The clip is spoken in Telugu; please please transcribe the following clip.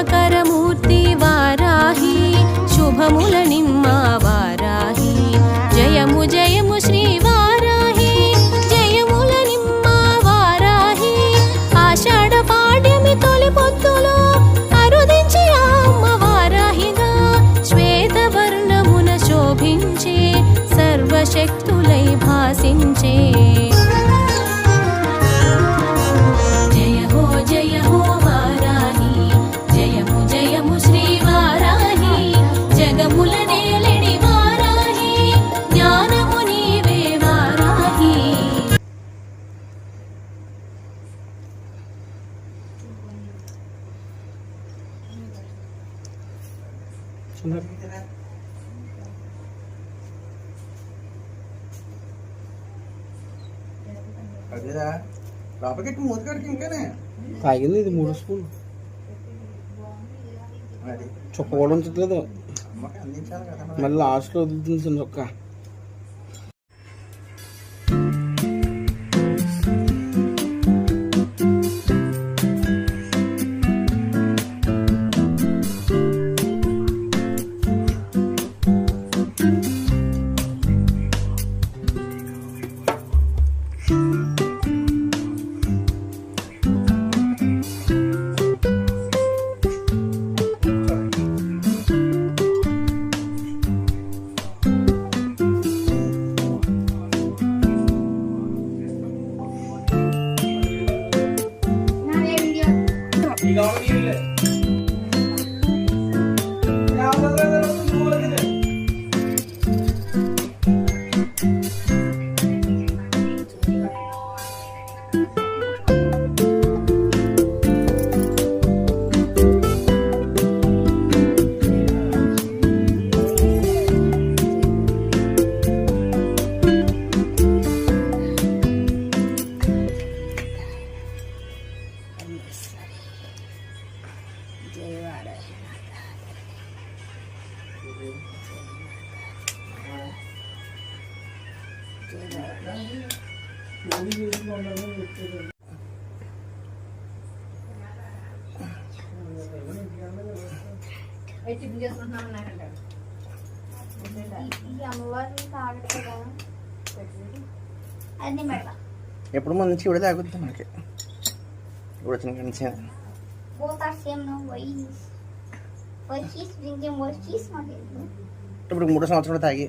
శుభకరమూర్తి వారాహి శుభముల నిమ్మ వారాహి జయము జయము శ్రీ వారాహి జయముల నిమ్మ వారాహి ఆషాఢ పాడ్యమి తొలి పొద్దులో అరుదించి అమ్మ వారాహిగా శ్వేతవర్ణమున శోభించే సర్వశక్తులై భాసించే తాగింది ఇది 3 స్పూన్లు చొక్క కూడా ఉంచట్లేదు మళ్ళీ లాస్ట్లో వదులుతుంది చొక్క ఎప్పుడు మంచి కూడా తాగుతుంది మనకి ఇప్పుడు వచ్చిన కంచి ఇప్పుడు 3 సంవత్సరాలు తాగి